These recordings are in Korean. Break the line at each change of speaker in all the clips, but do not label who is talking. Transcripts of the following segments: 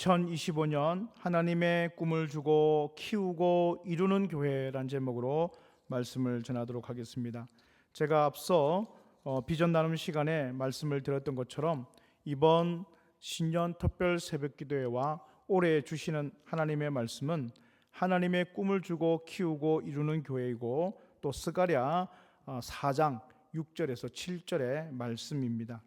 2025년 하나님의 꿈을 주고 키우고 이루는 교회란 제목으로 말씀을 전하도록 하겠습니다. 제가 앞서 비전 나눔 시간에 말씀을 드렸던 것처럼 이번 신년 특별 새벽 기도회와 올해 주시는 하나님의 말씀은 하나님의 꿈을 주고 키우고 이루는 교회이고 또 스가랴 4장 6절에서 7절의 말씀입니다.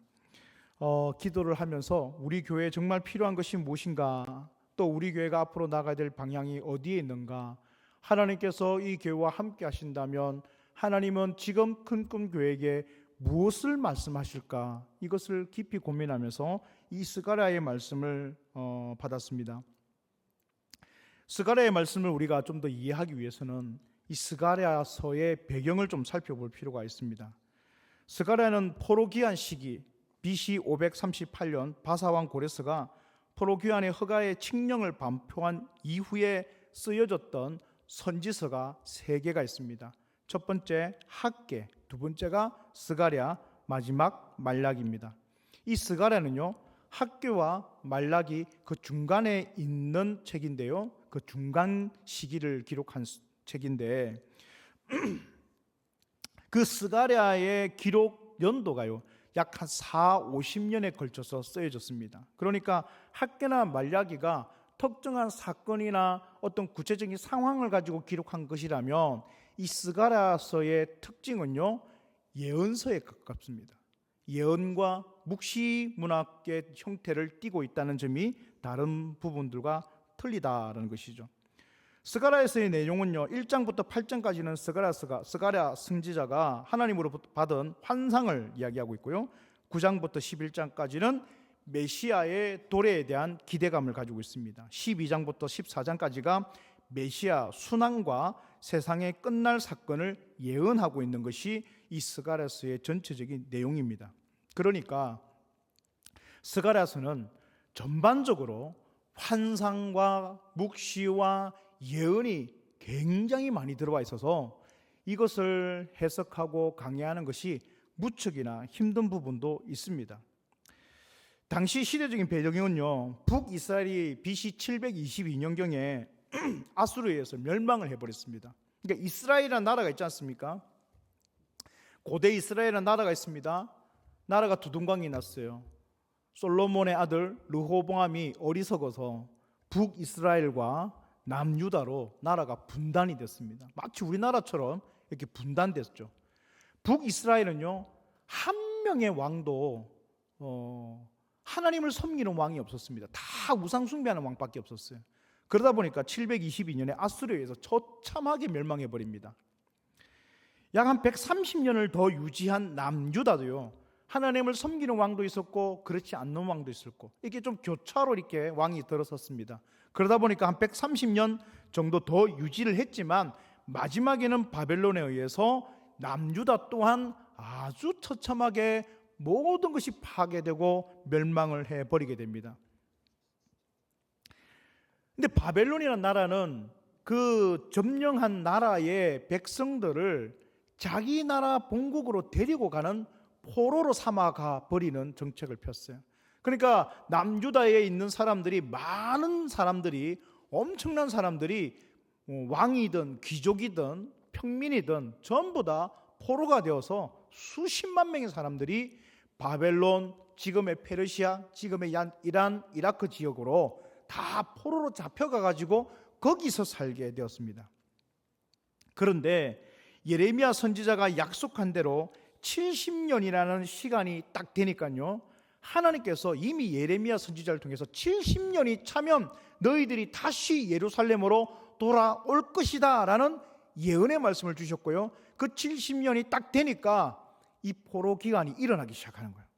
기도를 하면서 우리 교회에 정말 필요한 것이 무엇인가, 또 우리 교회가 앞으로 나가야 될 방향이 어디에 있는가, 하나님께서 이 교회와 함께 하신다면 하나님은 지금 큰 꿈 교회에게 무엇을 말씀하실까, 이것을 깊이 고민하면서 이 스가랴의 말씀을 받았습니다. 스가랴의 말씀을 우리가 좀 더 이해하기 위해서는 이 스가랴서의 배경을 좀 살펴볼 필요가 있습니다. 스가랴는 포로기한 시기 BC 538년 바사왕 고레스가 포로귀환의 허가의 칙령을 반포한 이후에 쓰여졌던 선지서가 3개가 있습니다. 첫 번째 학개, 두 번째가 스가랴, 마지막 말라기입니다. 이 스가랴는요, 학개와 말라기 그 중간에 있는 책인데요, 그 중간 시기를 기록한 책인데 그 스가랴의 기록 연도가요 약 한 40-50년에 걸쳐서 쓰여졌습니다. 그러니까 학개나 말라기가 특정한 사건이나 어떤 구체적인 상황을 가지고 기록한 것이라면 이 스가랴서의 특징은요, 예언서에 가깝습니다. 예언과 묵시 문학의 형태를 띠고 있다는 점이 다른 부분들과 틀리다라는 것이죠. 스가랴서의 내용은요, 1장부터 8장까지는 스가랴 선지자가 하나님으로부터 받은 환상을 이야기하고 있고요, 9장부터 11장까지는 메시아의 도래에 대한 기대감을 가지고 있습니다. 12장부터 14장까지가 메시아 순환과 세상의 끝날 사건을 예언하고 있는 것이 이 스가랴서의 전체적인 내용입니다. 그러니까 스가랴서는 전반적으로 환상과 묵시와 예언이 굉장히 많이 들어와 있어서 이것을 해석하고 강의하는 것이 무척이나 힘든 부분도 있습니다. 당시 시대적인 배경은요, 북이스라엘이 BC 722년경에 아수르에 의해서 멸망을 해버렸습니다. 그러니까 이스라엘이라는 나라가 있지 않습니까? 고대 이스라엘이라는 나라가 있습니다. 나라가 두둥강이 났어요. 솔로몬의 아들 르호보암이 어리석어서 북이스라엘과 남유다로 나라가 분단이 됐습니다. 마치 우리나라처럼 이렇게 분단됐죠. 북이스라엘은요, 한 명의 왕도 하나님을 섬기는 왕이 없었습니다. 다 우상 숭배하는 왕밖에 없었어요. 그러다 보니까 722년에 아수르에 의해서 처참하게 멸망해 버립니다. 약 한 130년을 더 유지한 남유다도요, 하나님을 섬기는 왕도 있었고 그렇지 않는 왕도 있었고, 이게 좀 교차로 이렇게 왕이 들어섰습니다. 그러다 보니까 한 130년 정도 더 유지를 했지만 마지막에는 바벨론에 의해서 남유다 또한 아주 처참하게 모든 것이 파괴되고 멸망을 해버리게 됩니다. 근데 바벨론이라는 나라는 그 점령한 나라의 백성들을 자기 나라 본국으로 데리고 가는 포로로 삼아가 버리는 정책을 폈어요. 그러니까 남유다에 있는 사람들이, 많은 사람들이, 엄청난 사람들이 왕이든 귀족이든 평민이든 전부 다 포로가 되어서 수십만 명의 사람들이 바벨론, 지금의 페르시아, 지금의 이란, 이라크 지역으로 다 포로로 잡혀가 가지고 거기서 살게 되었습니다. 그런데 예레미야 선지자가 약속한 대로 70년이라는 시간이 딱 되니까요, 하나님께서 이미 예레미야 선지자를 통해서 70년이 차면 너희들이 다시 예루살렘으로 돌아올 것이다 라는 예언의 말씀을 주셨고요, 그 70년이 딱 되니까 이 포로 기간이 일어나기 시작하는 거예요.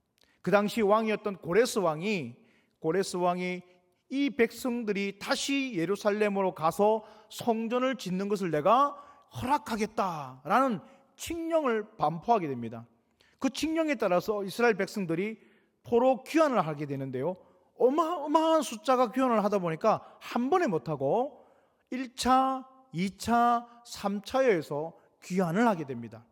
그 당시 왕이었던 고레스 왕이 이 백성들이 다시 예루살렘으로 가서 성전을 짓는 것을 내가 허락하겠다라는 칙령을 반포하게 됩니다. 그 칙령에 따라서 이스라엘 백성들이 포로 귀환을 하게 되는데요, 어마어마한 숫자가 귀환을 하다 보니까 한 번에 못하고 1차, 2차, 3차에서 귀환을 하게 됩니다.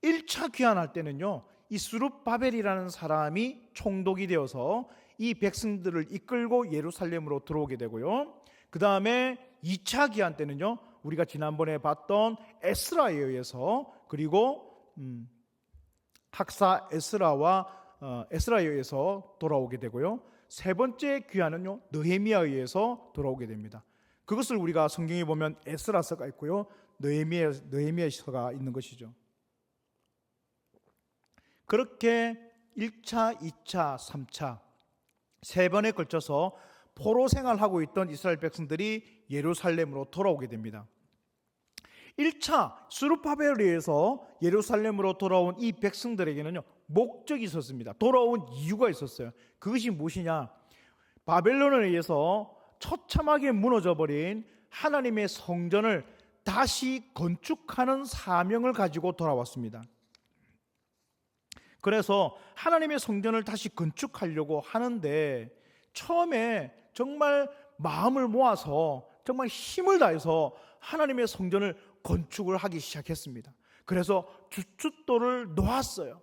1차 귀환할 때는요, 이 스룹바벨이라는 사람이 총독이 되어서 이 백성들을 이끌고 예루살렘으로 들어오게 되고요. 그 다음에 2차 기한 때는요, 우리가 지난번에 봤던 에스라에 의해서, 그리고 학사 에스라에 의해서 돌아오게 되고요. 세 번째 귀환은요, 느헤미야에 의해서 돌아오게 됩니다. 그것을 우리가 성경에 보면 에스라서가 있고요, 느헤미야서가 있는 것이죠. 그렇게 1차, 2차, 3차 세 번에 걸쳐서 포로 생활하고 있던 이스라엘 백성들이 예루살렘으로 돌아오게 됩니다. 1차 스룹바벨에 의해서 예루살렘으로 돌아온 이 백성들에게는요, 목적이 있었습니다. 돌아온 이유가 있었어요. 그것이 무엇이냐? 바벨론에 의해서 처참하게 무너져버린 하나님의 성전을 다시 건축하는 사명을 가지고 돌아왔습니다. 그래서 하나님의 성전을 다시 건축하려고 하는데, 처음에 정말 마음을 모아서 정말 힘을 다해서 하나님의 성전을 건축을 하기 시작했습니다. 그래서 주춧돌을 놓았어요.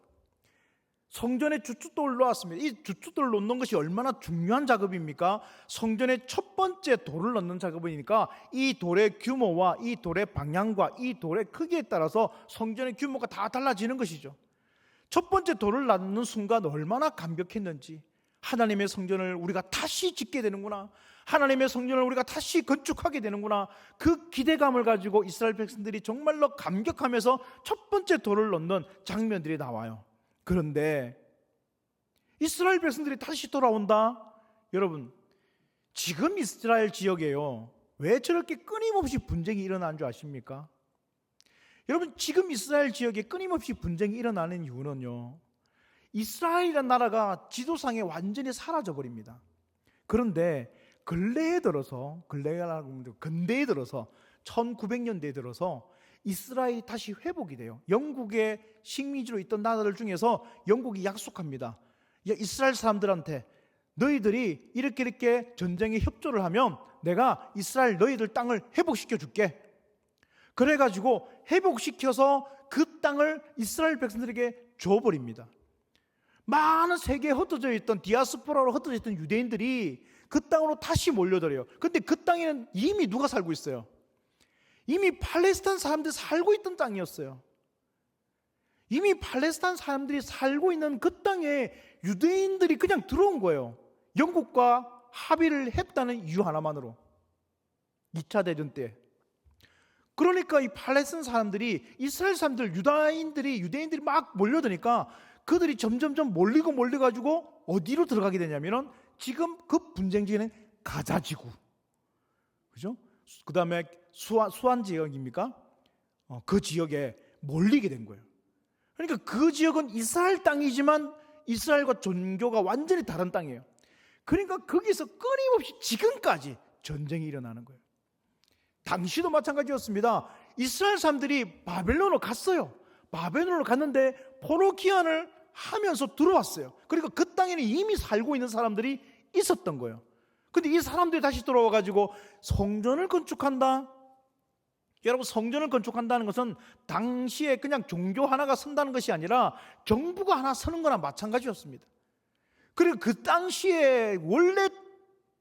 성전에 주춧돌을 놓았습니다. 이 주춧돌을 놓는 것이 얼마나 중요한 작업입니까? 성전의 첫 번째 돌을 넣는 작업이니까 이 돌의 규모와 이 돌의 방향과 이 돌의 크기에 따라서 성전의 규모가 다 달라지는 것이죠. 첫 번째 돌을 낳는 순간 얼마나 감격했는지, 하나님의 성전을 우리가 다시 짓게 되는구나, 하나님의 성전을 우리가 다시 건축하게 되는구나, 그 기대감을 가지고 이스라엘 백성들이 정말로 감격하면서 첫 번째 돌을 넣는 장면들이 나와요. 그런데 이스라엘 백성들이 다시 돌아온다? 여러분, 지금 이스라엘 지역에요, 왜 저렇게 끊임없이 분쟁이 일어나는 줄 아십니까? 여러분, 지금 이스라엘 지역에 끊임없이 분쟁이 일어나는 이유는요, 이스라엘이라는 나라가 지도상에 완전히 사라져 버립니다. 그런데 근대에 들어서 1900년대에 들어서 이스라엘이 다시 회복이 돼요. 영국의 식민지로 있던 나라들 중에서 영국이 약속합니다. 이스라엘 사람들한테 너희들이 이렇게 전쟁에 협조를 하면 내가 이스라엘 너희들 땅을 회복시켜 줄게. 그래가지고 회복시켜서 그 땅을 이스라엘 백성들에게 줘버립니다. 많은 세계에 흩어져 있던, 디아스포라로 흩어져 있던 유대인들이 그 땅으로 다시 몰려들어요. 근데 그 땅에는 이미 누가 살고 있어요? 이미 팔레스타인 사람들이 살고 있던 땅이었어요. 이미 팔레스타인 사람들이 살고 있는 그 땅에 유대인들이 그냥 들어온 거예요. 영국과 합의를 했다는 이유 하나만으로. 2차 대전 때. 그러니까 이 팔레스타인 사람들이, 이스라엘 사람들, 유대인들이 막 몰려드니까 그들이 점점점 몰려가지고 어디로 들어가게 되냐면은 지금 그 분쟁지는 가자지구, 그죠? 그 다음에 수안 지역입니까? 그 지역에 몰리게 된 거예요. 그러니까 그 지역은 이스라엘 땅이지만 이스라엘과 종교가 완전히 다른 땅이에요. 그러니까 거기서 끊임없이 지금까지 전쟁이 일어나는 거예요. 당시도 마찬가지였습니다. 이스라엘 사람들이 바벨론으로 갔어요. 바벨론으로 갔는데 포로 기한을 하면서 들어왔어요. 그러니까 그 땅에는 이미 살고 있는 사람들이 있었던 거예요. 근데 이 사람들이 다시 돌아와가지고 성전을 건축한다? 여러분, 성전을 건축한다는 것은 당시에 그냥 종교 하나가 선다는 것이 아니라 정부가 하나 서는 거나 마찬가지였습니다. 그리고 그 당시에 원래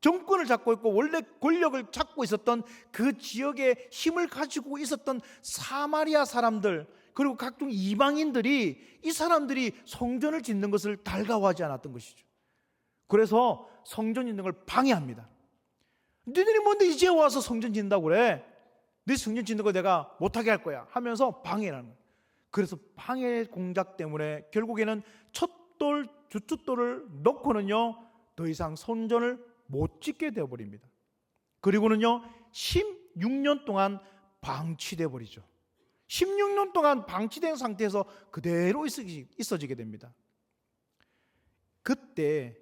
정권을 잡고 있고 원래 권력을 잡고 있었던 그 지역에 힘을 가지고 있었던 사마리아 사람들, 그리고 각종 이방인들이, 이 사람들이 성전을 짓는 것을 달가워하지 않았던 것이죠. 그래서 성전 짓는 걸 방해합니다. 너희들이 뭔데 이제 와서 성전 짓는다고 그래? 네 성전 짓는 거 내가 못하게 할 거야 하면서 방해를 하는 거예요. 그래서 방해 공작 때문에 결국에는 첫돌, 주춧돌을 넣고는요, 더 이상 성전을 못 짓게 되어버립니다. 그리고는요, 16년 동안 방치되어 버리죠. 16년 동안 방치된 상태에서 그대로 있어지게 됩니다. 그때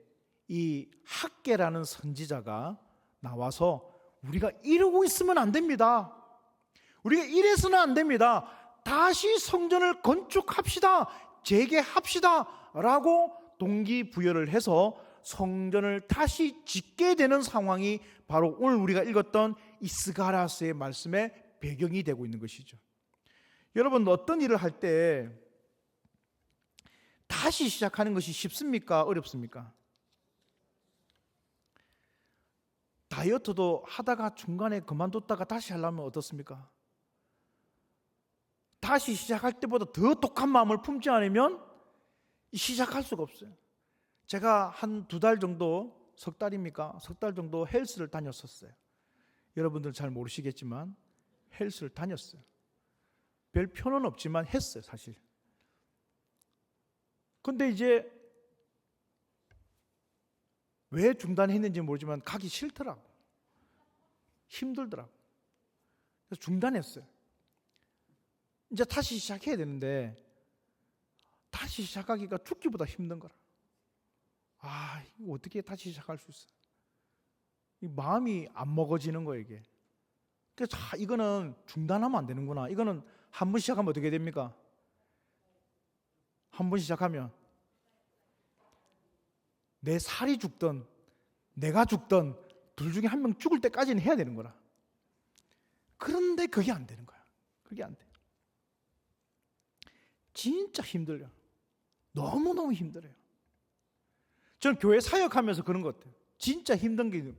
이 학개라는 선지자가 나와서 우리가 이러고 있으면 안 됩니다. 우리가 이래서는 안 됩니다. 다시 성전을 건축합시다. 재개합시다. 라고 동기부여를 해서 성전을 다시 짓게 되는 상황이 바로 오늘 우리가 읽었던 이스가랴서의 말씀의 배경이 되고 있는 것이죠. 여러분, 어떤 일을 할 때 다시 시작하는 것이 쉽습니까? 어렵습니까? 다이어트도 하다가 중간에 그만뒀다가 다시 하려면 어떻습니까? 다시 시작할 때보다 더 독한 마음을 품지 않으면 시작할 수가 없어요. 제가 한 2달 정도, 석 달입니까? 석 달 정도 헬스를 다녔었어요. 여러분들 잘 모르시겠지만 헬스를 다녔어요. 별 표는 없지만 했어요, 사실. 근데 이제 왜 중단했는지 모르지만 가기 싫더라고. 힘들더라고. 그래서 중단했어요. 이제 다시 시작해야 되는데 다시 시작하기가 죽기보다 힘든 거라. 이거 어떻게 다시 시작할 수 있어? 이 마음이 안 먹어지는 거예요, 이게. 그래서 이거는 중단하면 안 되는구나. 이거는 한 번 시작하면 어떻게 됩니까? 한 번 시작하면 내 살이 죽든 내가 죽든 둘 중에 한 명 죽을 때까지는 해야 되는 거라. 그런데 그게 안 되는 거야. 그게 안 돼. 진짜 힘들어요. 너무너무 힘들어요. 저는 교회 사역하면서 그런 것 같아요. 진짜 힘든 게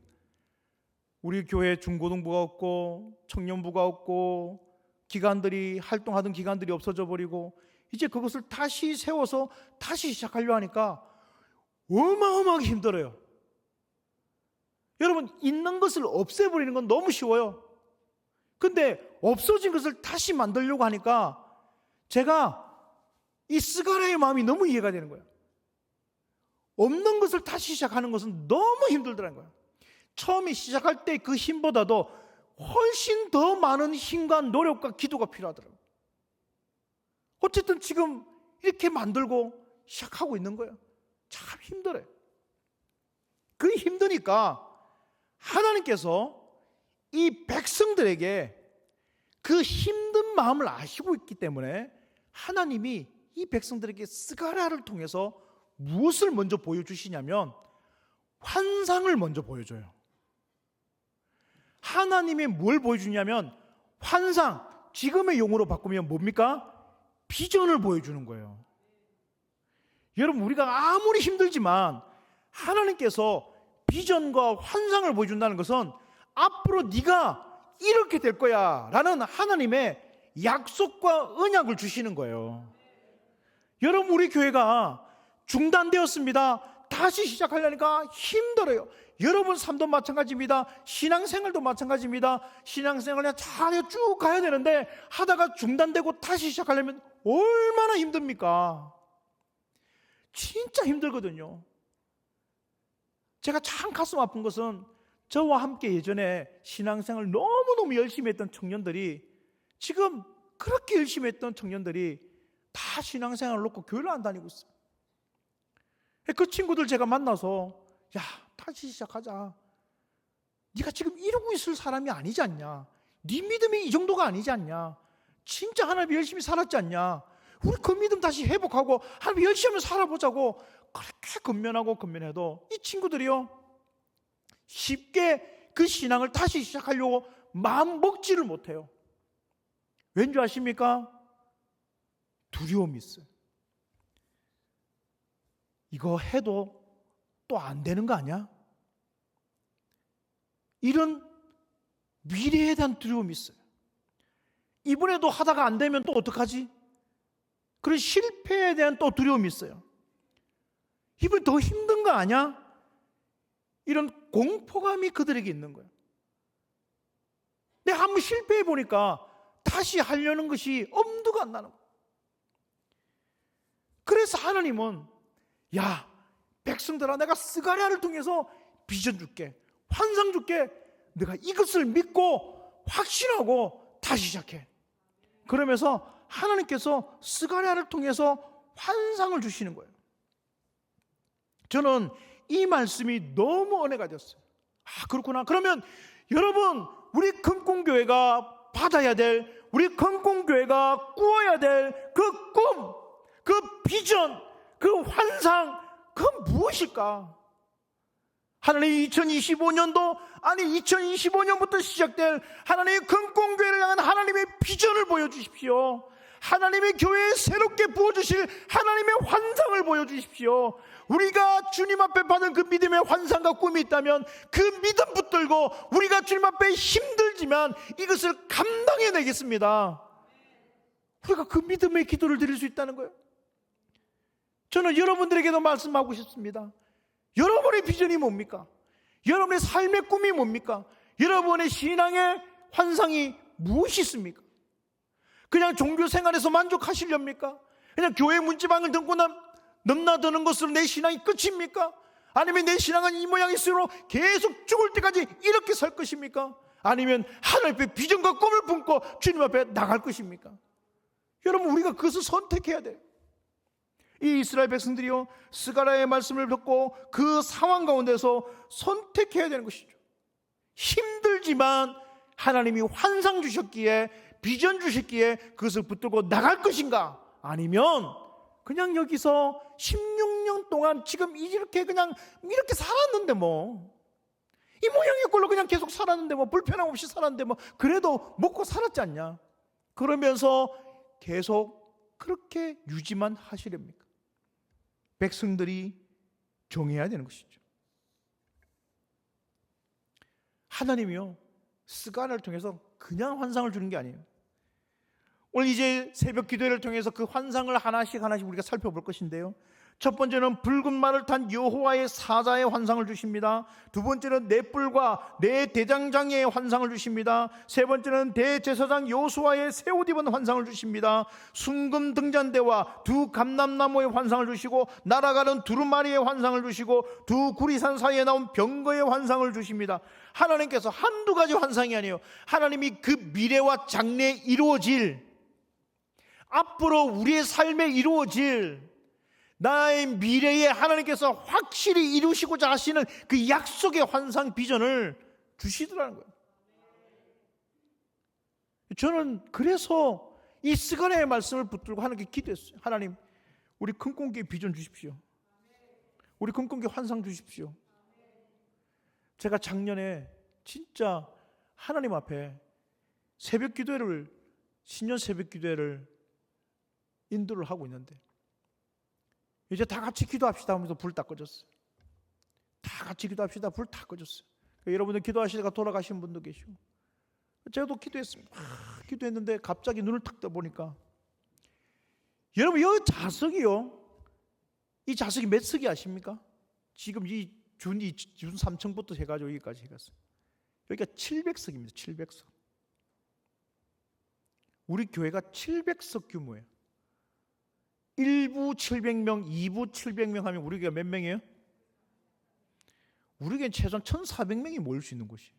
우리 교회 중고등부가 없고 청년부가 없고 기관들이 활동하던 기관들이 없어져 버리고 이제 그것을 다시 세워서 다시 시작하려 하니까 어마어마하게 힘들어요. 여러분, 있는 것을 없애버리는 건 너무 쉬워요. 근데 없어진 것을 다시 만들려고 하니까 제가 이 스가랴의 마음이 너무 이해가 되는 거예요. 없는 것을 다시 시작하는 것은 너무 힘들더라는 거예요. 처음에 시작할 때 그 힘보다도 훨씬 더 많은 힘과 노력과 기도가 필요하더라고요. 어쨌든 지금 이렇게 만들고 시작하고 있는 거예요. 참 힘들어요. 그 힘드니까 하나님께서 이 백성들에게 그 힘든 마음을 아시고 있기 때문에 하나님이 이 백성들에게 스가랴를 통해서 무엇을 먼저 보여주시냐면 환상을 먼저 보여줘요. 하나님이 뭘 보여주냐면 환상, 지금의 용어로 바꾸면 뭡니까? 비전을 보여주는 거예요. 여러분, 우리가 아무리 힘들지만 하나님께서 비전과 환상을 보여준다는 것은 앞으로 네가 이렇게 될 거야 라는 하나님의 약속과 언약을 주시는 거예요. 여러분, 우리 교회가 중단되었습니다. 다시 시작하려니까 힘들어요. 여러분 삶도 마찬가지입니다. 신앙생활도 마찬가지입니다. 신앙생활 그냥 잘 쭉 가야 되는데 하다가 중단되고 다시 시작하려면 얼마나 힘듭니까? 진짜 힘들거든요. 제가 참 가슴 아픈 것은 저와 함께 예전에 신앙생활 너무너무 열심히 했던 청년들이 지금 그렇게 열심히 했던 청년들이 다 신앙생활을 놓고 교회를 안 다니고 있어요. 그 친구들 제가 만나서 야, 다시 시작하자. 네가 지금 이러고 있을 사람이 아니지 않냐. 네 믿음이 이 정도가 아니지 않냐. 진짜 하나님 열심히 살았지 않냐. 우리 그 믿음 다시 회복하고 하나님 열심히 살아보자고 그렇게 건면해도 이 친구들이요 쉽게 그 신앙을 다시 시작하려고 마음 먹지를 못해요. 왠지 아십니까? 두려움이 있어요. 이거 해도 또 안 되는 거 아니야? 이런 미래에 대한 두려움이 있어요. 이번에도 하다가 안 되면 또 어떡하지? 그런 실패에 대한 또 두려움이 있어요. 이번 더 힘든 거 아니야? 이런 공포감이 그들에게 있는 거예요. 내가 한번 실패해 보니까 다시 하려는 것이 엄두가 안 나는 거예요. 그래서 하나님은 야, 백성들아, 내가 스가랴를 통해서 비전 줄게, 환상 줄게. 내가 이것을 믿고 확신하고 다시 시작해. 그러면서 하나님께서 스가랴를 통해서 환상을 주시는 거예요. 저는 이 말씀이 너무 은혜가 됐어요. 그렇구나. 그러면 여러분, 우리 금공교회가 받아야 될, 우리 금공교회가 꾸어야 될 그 꿈, 그 비전, 그 환상, 그건 무엇일까? 하나님 2025년도 아니 2025년부터 시작될 하나님의 금공교회를 향한 하나님의 비전을 보여주십시오. 하나님의 교회에 새롭게 부어주실 하나님의 환상을 보여주십시오. 우리가 주님 앞에 받은 그 믿음의 환상과 꿈이 있다면 그 믿음 붙들고 우리가 주님 앞에 힘들지만 이것을 감당해내겠습니다. 우리가 그 믿음의 기도를 드릴 수 있다는 거예요. 저는 여러분들에게도 말씀하고 싶습니다. 여러분의 비전이 뭡니까? 여러분의 삶의 꿈이 뭡니까? 여러분의 신앙의 환상이 무엇이 있습니까? 그냥 종교 생활에서 만족하시렵니까? 그냥 교회 문지방을 듣고 넘나드는 것으로 내 신앙이 끝입니까? 아니면 내 신앙은 이 모양일수록 계속 죽을 때까지 이렇게 살 것입니까? 아니면 하나님 앞에 비전과 꿈을 품고 주님 앞에 나갈 것입니까? 여러분, 우리가 그것을 선택해야 돼요. 이 이스라엘 백성들이요, 스가랴의 말씀을 듣고 그 상황 가운데서 선택해야 되는 것이죠. 힘들지만 하나님이 환상 주셨기에, 비전 주셨기에 그것을 붙들고 나갈 것인가? 아니면 그냥 여기서 16년 동안 지금 이렇게 그냥 이렇게 살았는데 이 모양의 꼴로 그냥 계속 살았는데 불편함 없이 살았는데 그래도 먹고 살았지 않냐? 그러면서 계속 그렇게 유지만 하시렵니까? 백성들이 정해야 되는 것이죠. 하나님이요, 스가랴를 통해서 그냥 환상을 주는 게 아니에요. 오늘 이제 새벽 기도회를 통해서 그 환상을 하나씩 우리가 살펴볼 것인데요, 첫 번째는 붉은 말을 탄 여호와의 사자의 환상을 주십니다. 두 번째는 네 뿔과 네 대장장이의 환상을 주십니다. 세 번째는 대제사장 여호수아의 새 옷 입은 환상을 주십니다. 순금 등잔대와 두 감람나무의 환상을 주시고 날아가는 두루마리의 환상을 주시고 두 구리산 사이에 나온 병거의 환상을 주십니다. 하나님께서 한두 가지 환상이 아니에요. 하나님이 그 미래와 장래에 이루어질, 앞으로 우리의 삶에 이루어질 나의 미래에 하나님께서 확실히 이루시고자 하시는 그 약속의 환상 비전을 주시더라는 거예요. 저는 그래서 이 스가랴의 말씀을 붙들고 하나님께 기도했어요. 하나님, 우리 큰 꿈의 비전 주십시오. 우리 큰 꿈의 환상 주십시오. 제가 작년에 진짜 하나님 앞에 새벽 기도회를, 신년 새벽 기도회를 인도를 하고 있는데 이제 다 같이 기도합시다 하면서 불 다 꺼졌어요. 다 같이 기도합시다. 불 다 꺼졌어요. 여러분들 기도하시다가 돌아가신 분도 계시고, 저도 기도했습니다. 기도했는데 갑자기 눈을 탁 떠보니까, 여러분, 이 자석이요, 이 자석이 몇 석이 아십니까? 지금 이 준 3층부터 해가지고 여기까지 해갔어요. 여기가 700석입니다. 700석. 우리 교회가 700석 규모예요. 1부 700명, 2부 700명 하면 우리 교회가 몇 명이에요? 우리 교회는 최소한 1,400명이 모일 수 있는 곳이에요.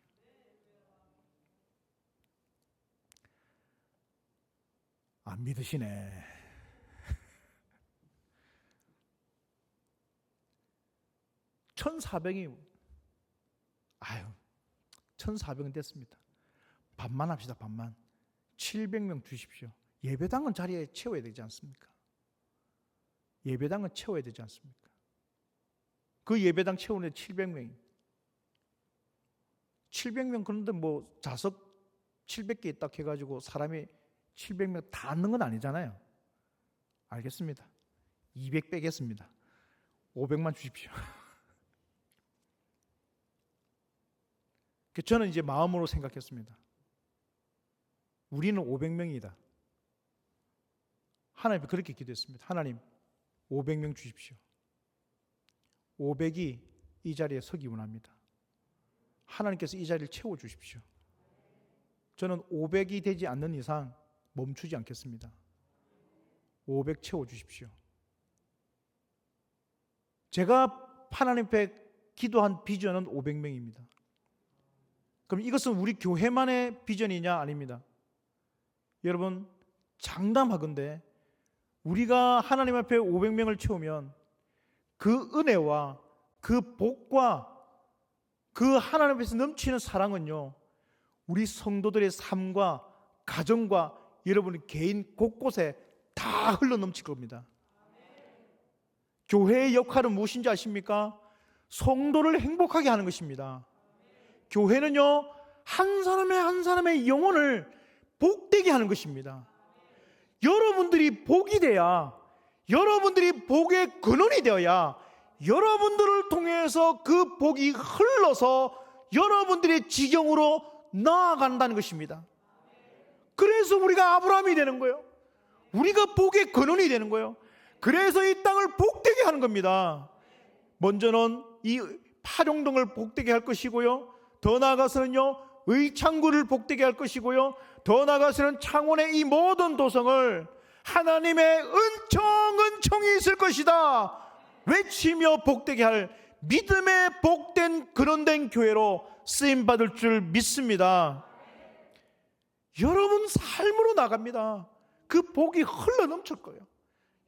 안 믿으시네. (1,400이) 1,400은 됐습니다. 반만 합시다. 반만. 700명 주십시오. 예배당은 자리에 채워야 되지 않습니까? 예배당은 채워야 되지 않습니까? 그 예배당 채우는 700명이. 700명, 그런데 좌석 700개 있다 해가지고 사람이 700명 다 앉는 건 아니잖아요. 알겠습니다. 200 빼겠습니다. 500만 주십시오. 저는 이제 마음으로 생각했습니다. 우리는 500명이다. 하나님 그렇게 기도했습니다. 하나님, 500명 주십시오. 500이 이 자리에 서기 원합니다. 하나님께서 이 자리를 채워주십시오. 저는 500이 되지 않는 이상 멈추지 않겠습니다. 500 채워주십시오. 제가 하나님 앞에 기도한 비전은 500명입니다. 그럼 이것은 우리 교회만의 비전이냐? 아닙니다. 여러분, 장담하건대 우리가 하나님 앞에 500명을 채우면 그 은혜와 그 복과 그 하나님 앞에서 넘치는 사랑은요, 우리 성도들의 삶과 가정과 여러분의 개인 곳곳에 다 흘러넘칠 겁니다. 교회의 역할은 무엇인지 아십니까? 성도를 행복하게 하는 것입니다. 교회는요, 한 사람의 영혼을 복되게 하는 것입니다. 여러분들이 복이 돼야, 여러분들이 복의 근원이 되어야 여러분들을 통해서 그 복이 흘러서 여러분들의 지경으로 나아간다는 것입니다. 그래서 우리가 아브라함이 되는 거예요. 우리가 복의 근원이 되는 거예요. 그래서 이 땅을 복되게 하는 겁니다. 먼저는 이 파종등을 복되게 할 것이고요, 더 나아가서는요 의창구를 복되게 할 것이고요, 더 나아가서는 창원의 이 모든 도성을 하나님의 은총이 있을 것이다 외치며 복되게 할 믿음의 복된 근원된 교회로 쓰임받을 줄 믿습니다. 여러분 삶으로 나갑니다. 그 복이 흘러 넘칠 거예요.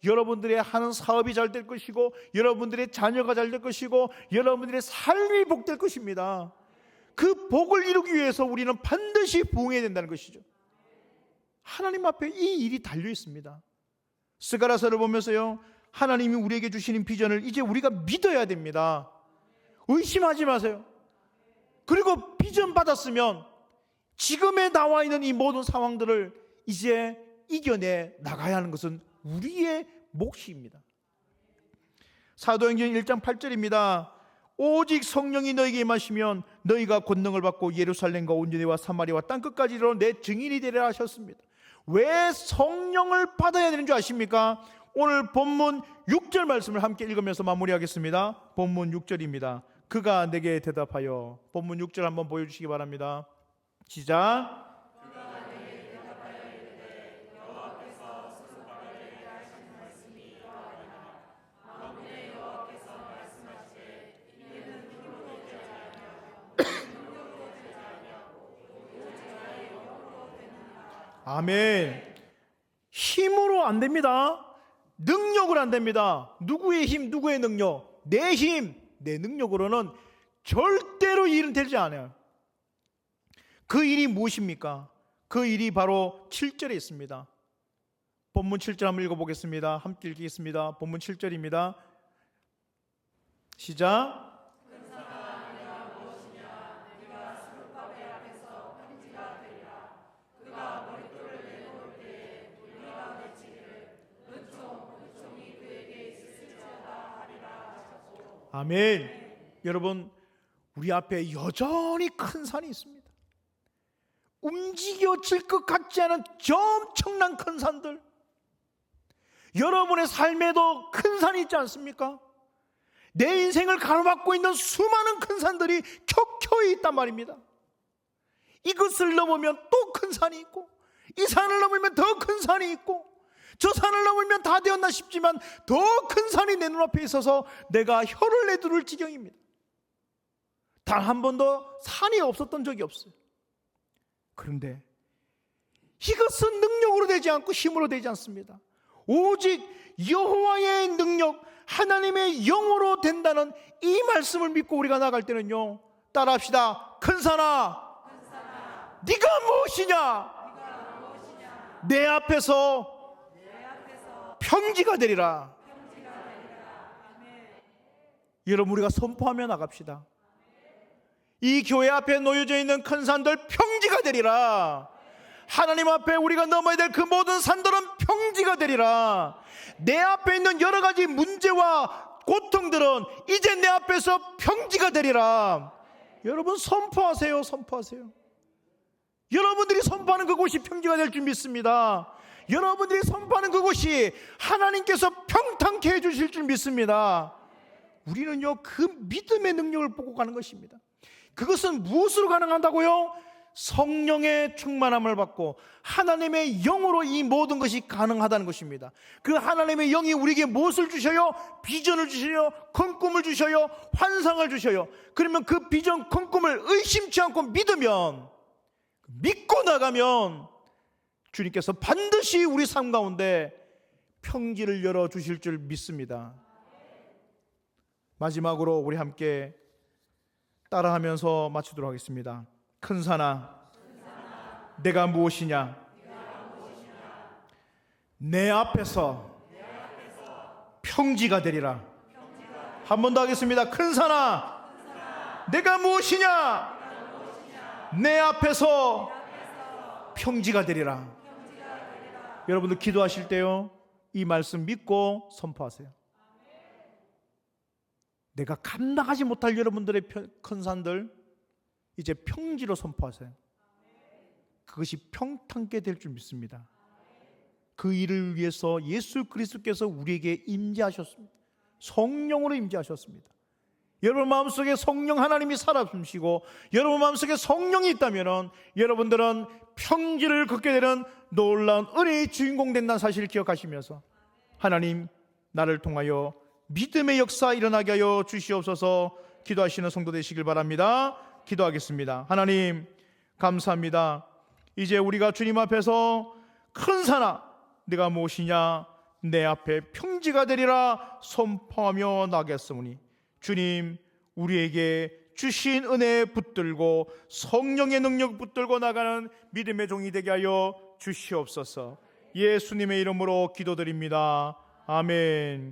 여러분들의 하는 사업이 잘 될 것이고, 여러분들의 자녀가 잘 될 것이고, 여러분들의 삶이 복될 것입니다. 그 복을 이루기 위해서 우리는 반드시 부응해야 된다는 것이죠. 하나님 앞에 이 일이 달려 있습니다. 스가랴서를 보면서요, 하나님이 우리에게 주시는 비전을 이제 우리가 믿어야 됩니다. 의심하지 마세요. 그리고 비전 받았으면 지금에 나와 있는 이 모든 상황들을 이제 이겨내 나가야 하는 것은 우리의 몫입니다. 사도행전 1장 8절입니다. 오직 성령이 너희에게 임하시면 너희가 권능을 받고 예루살렘과 온 유대와 사마리아와 땅끝까지 이르러 내 증인이 되리라 하셨습니다. 왜 성령을 받아야 되는 줄 아십니까? 오늘 본문 6절 말씀을 함께 읽으면서 마무리하겠습니다. 본문 6절입니다. 그가 내게 대답하여, 본문 6절 한번 보여주시기 바랍니다. 시작. 아멘. 힘으로 안 됩니다. 능력으로 안 됩니다. 누구의 힘, 누구의 능력? 내 힘, 내 능력으로는 절대로 이 일은 되지 않아요. 그 일이 무엇입니까? 그 일이 바로 7절에 있습니다. 본문 7절 한번 읽어보겠습니다. 함께 읽겠습니다. 본문 7절입니다. 시작. 아멘. 여러분, 우리 앞에 여전히 큰 산이 있습니다. 움직여질 것 같지 않은 저 엄청난 큰 산들, 여러분의 삶에도 큰 산이 있지 않습니까? 내 인생을 가로막고 있는 수많은 큰 산들이 켜켜이 있단 말입니다. 이것을 넘으면 또 큰 산이 있고, 이 산을 넘으면 더 큰 산이 있고, 저 산을 넘으면 다 되었나 싶지만 더 큰 산이 내 눈앞에 있어서 내가 혀를 내두를 지경입니다. 단 한 번도 산이 없었던 적이 없어요. 그런데 이것은 능력으로 되지 않고 힘으로 되지 않습니다. 오직 여호와의 능력, 하나님의 영으로 된다는 이 말씀을 믿고 우리가 나갈 때는요, 따라합시다. 큰 산아, 네가 무엇이냐? 내 앞에서 평지가 되리라. 여러분, 우리가 선포하며 나갑시다. 이 교회 앞에 놓여져 있는 큰 산들 평지가 되리라. 하나님 앞에 우리가 넘어야 될 그 모든 산들은 평지가 되리라. 내 앞에 있는 여러 가지 문제와 고통들은 이제 내 앞에서 평지가 되리라. 여러분, 선포하세요. 선포하세요. 여러분들이 선포하는 그곳이 평지가 될 줄 믿습니다. 여러분들이 선포하는 그곳이 하나님께서 평탄케 해주실 줄 믿습니다. 우리는요, 그 믿음의 능력을 보고 가는 것입니다. 그것은 무엇으로 가능하다고요? 성령의 충만함을 받고 하나님의 영으로 이 모든 것이 가능하다는 것입니다. 그 하나님의 영이 우리에게 무엇을 주셔요? 비전을 주셔요, 큰 꿈을 주셔요, 환상을 주셔요. 그러면 그 비전, 큰 꿈을 의심치 않고 믿으면, 믿고 나가면 주님께서 반드시 우리 삶 가운데 평지를 열어주실 줄 믿습니다. 마지막으로 우리 함께 따라하면서 마치도록 하겠습니다. 큰 산아, 내가 무엇이냐? 내 앞에서 평지가 되리라. 한 번 더 하겠습니다. 큰 산아, 내가 무엇이냐? 내 앞에서 평지가 되리라. 여러분들 기도하실 때요, 이 말씀 믿고 선포하세요. 내가 감당하지 못할 여러분들의 큰 산들 이제 평지로 선포하세요. 그것이 평탄케 될 줄 믿습니다. 그 일을 위해서 예수 그리스도께서 우리에게 임재하셨습니다. 성령으로 임재하셨습니다. 여러분 마음속에 성령 하나님이 살아 숨쉬고 여러분 마음속에 성령이 있다면 여러분들은 평지를 걷게 되는 놀라운 은혜의 주인공 된다는 사실을 기억하시면서 하나님, 나를 통하여 믿음의 역사 일어나게 하여 주시옵소서. 기도하시는 성도 되시길 바랍니다. 기도하겠습니다. 하나님 감사합니다. 이제 우리가 주님 앞에서 큰 산아 네가 무엇이냐, 내 앞에 평지가 되리라 선포하며 나겠으니 주님, 우리에게 주신 은혜 붙들고 성령의 능력 붙들고 나가는 믿음의 종이 되게 하여 주시옵소서. 예수님의 이름으로 기도드립니다. 아멘.